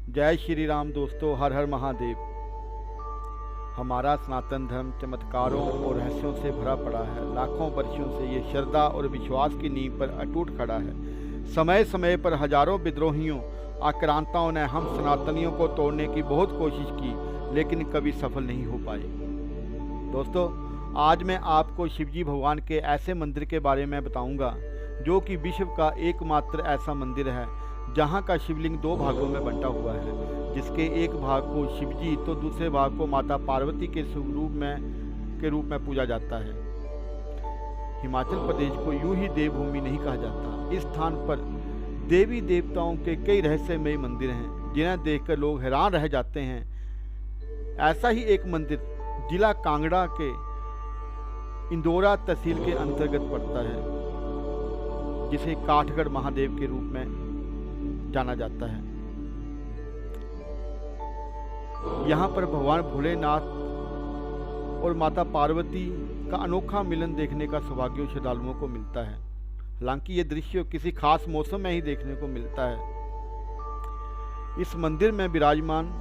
जय श्री राम दोस्तों, हर हर महादेव। हमारा सनातन धर्म चमत्कारों और रहस्यों से भरा पड़ा है। लाखों वर्षों से ये श्रद्धा और विश्वास की नींव पर अटूट खड़ा है। समय समय पर हजारों विद्रोहियों, आक्रांताओं ने हम सनातनियों को तोड़ने की बहुत कोशिश की, लेकिन कभी सफल नहीं हो पाए। दोस्तों, आज मैं आपको शिवजी भगवान के ऐसे मंदिर के बारे में बताऊंगा जो कि विश्व का एकमात्र ऐसा मंदिर है जहां का शिवलिंग दो भागों में बंटा हुआ है, जिसके एक भाग को शिवजी तो दूसरे भाग को माता पार्वती के रूप में पूजा जाता है। हिमाचल प्रदेश को यूं ही देवभूमि नहीं कहा जाता। इस स्थान पर देवी देवताओं के कई रहस्यमय मंदिर हैं जिन्हें देखकर लोग हैरान रह जाते हैं। ऐसा ही एक मंदिर जिला कांगड़ा के इंदौरा तहसील के अंतर्गत पड़ता है, जिसे काठगढ़ महादेव के रूप में जाना जाता है। यहाँ पर भगवान भोलेनाथ और माता पार्वती का अनोखा मिलन देखने का सौभाग्य श्रद्धालुओं को मिलता है। हालांकि ये दृश्य किसी खास मौसम में ही देखने को मिलता है। इस मंदिर में विराजमान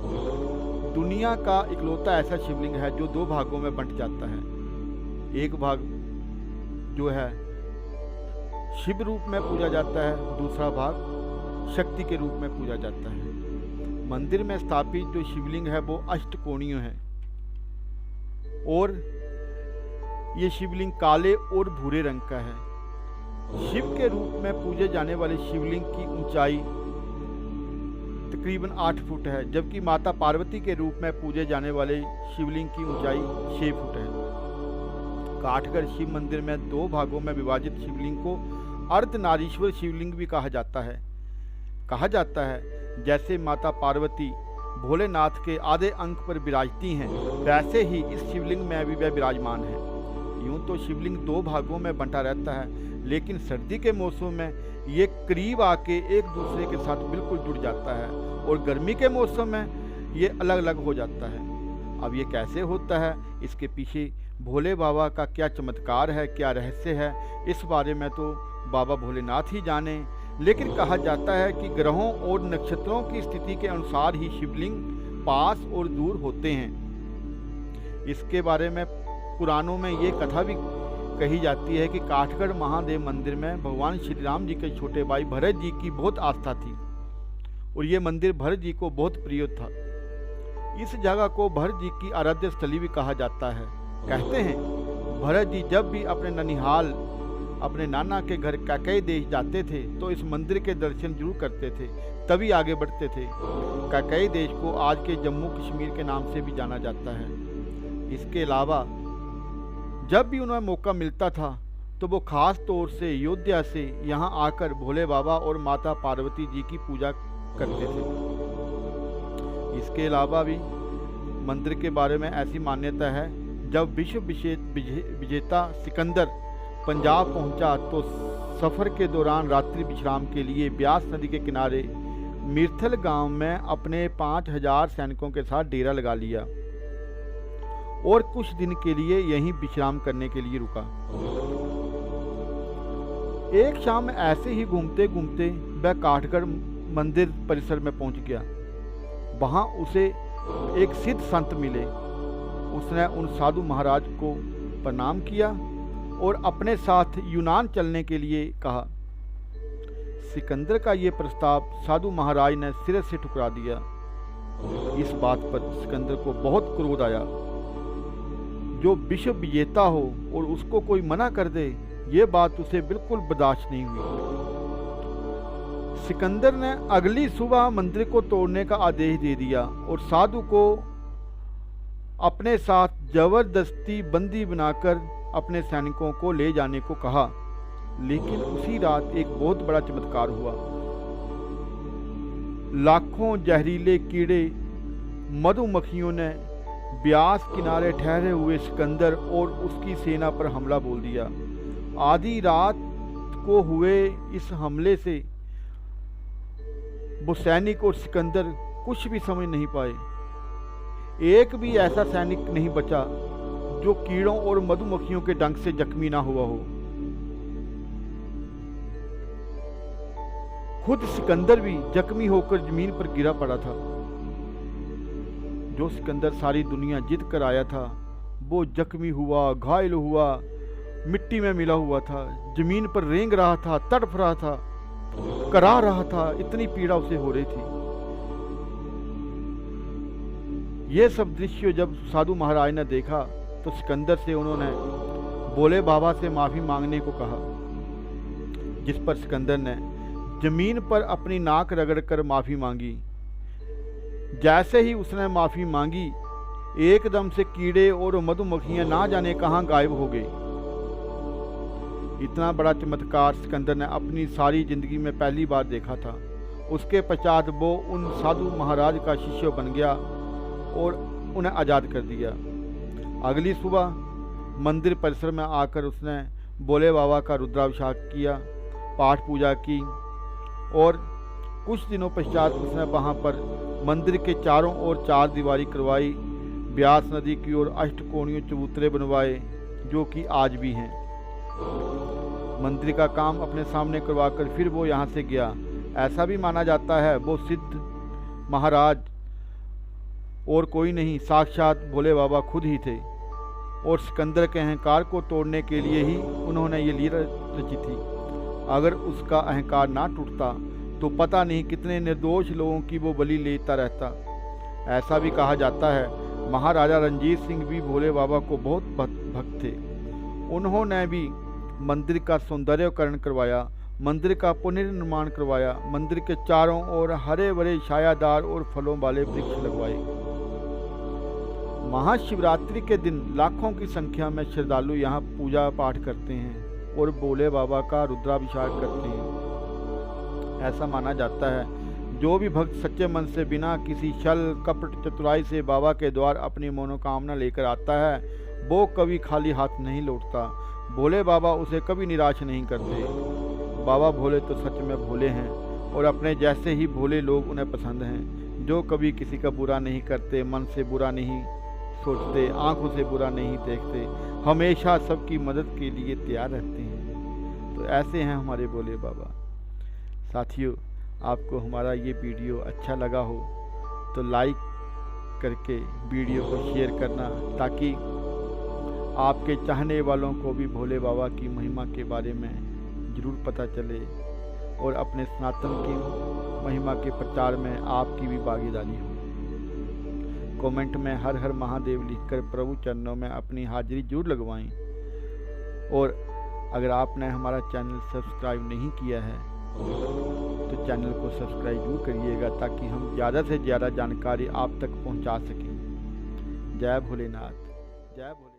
दुनिया का इकलौता ऐसा शिवलिंग है जो दो भागों में बंट जाता है। एक भाग जो है शिव रूप में पूजा जाता है, दूसरा भाग शक्ति के रूप में पूजा जाता है। मंदिर में स्थापित जो शिवलिंग है वो अष्टकोणीय है और ये शिवलिंग काले और भूरे रंग का है। शिव के रूप में पूजे जाने वाले शिवलिंग की ऊंचाई तकरीबन 8 फुट है, जबकि माता पार्वती के रूप में पूजे जाने वाले शिवलिंग की ऊंचाई 6 फुट है। काठगढ़ शिव मंदिर में दो भागों में विभाजित शिवलिंग को अर्धनारीश्वर शिवलिंग भी कहा जाता है। जैसे माता पार्वती भोलेनाथ के आधे अंक पर विराजती हैं, वैसे ही इस शिवलिंग में भी वे विराजमान है। यूं तो शिवलिंग दो भागों में बंटा रहता है, लेकिन सर्दी के मौसम में ये करीब आके एक दूसरे के साथ बिल्कुल जुड़ जाता है और गर्मी के मौसम में ये अलग अलग हो जाता है। अब ये कैसे होता है, इसके पीछे भोले बाबा का क्या चमत्कार है, क्या रहस्य है, इस बारे में तो बाबा भोलेनाथ ही जाने। लेकिन कहा जाता है कि ग्रहों और नक्षत्रों की स्थिति के अनुसार ही शिवलिंग पास और दूर होते हैं। इसके बारे में पुराणों में ये कथा भी कही जाती है कि काठगढ़ महादेव मंदिर में भगवान श्री राम जी के छोटे भाई भरत जी की बहुत आस्था थी और ये मंदिर भरत जी को बहुत प्रिय था। इस जगह को भरत जी की आराध्य स्थली भी कहा जाता है। कहते हैं भरत जी जब भी अपने ननिहाल अपने नाना के घर कैकेयी देश जाते थे तो इस मंदिर के दर्शन जरूर करते थे, तभी आगे बढ़ते थे। कैकेयी देश को आज के जम्मू कश्मीर के नाम से भी जाना जाता है। इसके अलावा जब भी उन्हें मौका मिलता था तो वो खास तौर से अयोध्या से यहाँ आकर भोले बाबा और माता पार्वती जी की पूजा करते थे। इसके अलावा भी मंदिर के बारे में ऐसी मान्यता है, जब विश्व विजेता सिकंदर पंजाब पहुंचा तो सफ़र के दौरान रात्रि विश्राम के लिए ब्यास नदी के किनारे मिर्थल गांव में अपने 5000 सैनिकों के साथ डेरा लगा लिया और कुछ दिन के लिए यहीं विश्राम करने के लिए रुका। एक शाम ऐसे ही घूमते घूमते वह काठगढ़ मंदिर परिसर में पहुंच गया। वहां उसे एक सिद्ध संत मिले। उसने उन साधु महाराज को प्रणाम किया और अपने साथ यूनान चलने के लिए कहा। सिकंदर का ये प्रस्ताव साधु महाराज ने सिरे से ठुकरा दिया। इस बात पर सिकंदर को बहुत क्रोध आया। जो विश्व विजेता हो और उसको कोई मना कर दे, ये बात उसे बिल्कुल बर्दाश्त नहीं हुई। सिकंदर ने अगली सुबह मंदिर को तोड़ने का आदेश दे दिया और साधु को अपने साथ जबरदस्ती बंदी बनाकर अपने सैनिकों को ले जाने को कहा। लेकिन उसी रात एक बहुत बड़ा चमत्कार हुआ। लाखों जहरीले कीड़े मधुमक्खियों ने ब्यास किनारे ठहरे हुए सिकंदर और उसकी सेना पर हमला बोल दिया। आधी रात को हुए इस हमले से वो सैनिक और सिकंदर कुछ भी समझ नहीं पाए। एक भी ऐसा सैनिक नहीं बचा जो कीड़ों और मधुमक्खियों के डंक से जख्मी ना हुआ हो। खुद सिकंदर भी जख्मी होकर जमीन पर गिरा पड़ा था। जो सिकंदर सारी दुनिया जीत कर आया था वो जख्मी हुआ, घायल हुआ, मिट्टी में मिला हुआ था, जमीन पर रेंग रहा था, तड़प रहा था, करा रहा था, इतनी पीड़ा उसे हो रही थी। ये सब दृश्य जब साधु महाराज ने देखा तो सिकंदर से उन्होंने भोले बाबा से माफ़ी मांगने को कहा, जिस पर सिकंदर ने जमीन पर अपनी नाक रगड़कर माफ़ी मांगी। जैसे ही उसने माफ़ी मांगी एकदम से कीड़े और मधुमक्खियां ना जाने कहाँ गायब हो गए। इतना बड़ा चमत्कार सिकंदर ने अपनी सारी जिंदगी में पहली बार देखा था। उसके पश्चात वो उन साधु महाराज का शिष्य बन गया और उन्हें आज़ाद कर दिया। अगली सुबह मंदिर परिसर में आकर उसने भोले बाबा का रुद्राभिषेक किया, पाठ पूजा की और कुछ दिनों पश्चात उसने वहाँ पर मंदिर के चारों ओर 4 दीवारी करवाई, ब्यास नदी की ओर अष्टकोणीय चबूतरे बनवाए जो कि आज भी हैं। मंदिर का काम अपने सामने करवाकर फिर वो यहाँ से गया। ऐसा भी माना जाता है वो सिद्ध महाराज और कोई नहीं, साक्षात भोले बाबा खुद ही थे और सिकंदर के अहंकार को तोड़ने के लिए ही उन्होंने ये लीला रची थी। अगर उसका अहंकार ना टूटता तो पता नहीं कितने निर्दोष लोगों की वो बलि लेता रहता। ऐसा भी कहा जाता है महाराजा रणजीत सिंह भी भोले बाबा को बहुत भक्त थे। उन्होंने भी मंदिर का सौंदर्यकरण करवाया, मंदिर का पुनर्निर्माण करवाया, मंदिर के चारों ओर हरे भरे छायादार और फलों वाले वृक्ष लगवाए। महाशिवरात्रि के दिन लाखों की संख्या में श्रद्धालु यहाँ पूजा पाठ करते हैं और भोले बाबा का रुद्राभिषेक करते हैं। ऐसा माना जाता है जो भी भक्त सच्चे मन से बिना किसी छल कपट चतुराई से बाबा के द्वार अपनी मनोकामना लेकर आता है वो कभी खाली हाथ नहीं लौटता। भोले बाबा उसे कभी निराश नहीं करते। बाबा भोले तो सच में भोले हैं और अपने जैसे ही भोले लोग उन्हें पसंद हैं, जो कभी किसी का बुरा नहीं करते, मन से बुरा नहीं सोचते, आंखों से बुरा नहीं देखते, हमेशा सबकी मदद के लिए तैयार रहते हैं। तो ऐसे हैं हमारे भोले बाबा। साथियों, आपको हमारा ये वीडियो अच्छा लगा हो तो लाइक करके वीडियो को शेयर करना, ताकि आपके चाहने वालों को भी भोले बाबा की महिमा के बारे में ज़रूर पता चले और अपने सनातन की महिमा के प्रचार में आपकी भी भागीदारी हो। कमेंट में हर हर महादेव लिखकर प्रभु चरणों में अपनी हाजिरी जरूर लगवाएं। और अगर आपने हमारा चैनल सब्सक्राइब नहीं किया है तो चैनल को सब्सक्राइब जरूर करिएगा, ताकि हम ज़्यादा से ज़्यादा जानकारी आप तक पहुंचा सकें। जय भोलेनाथ, जय भोले।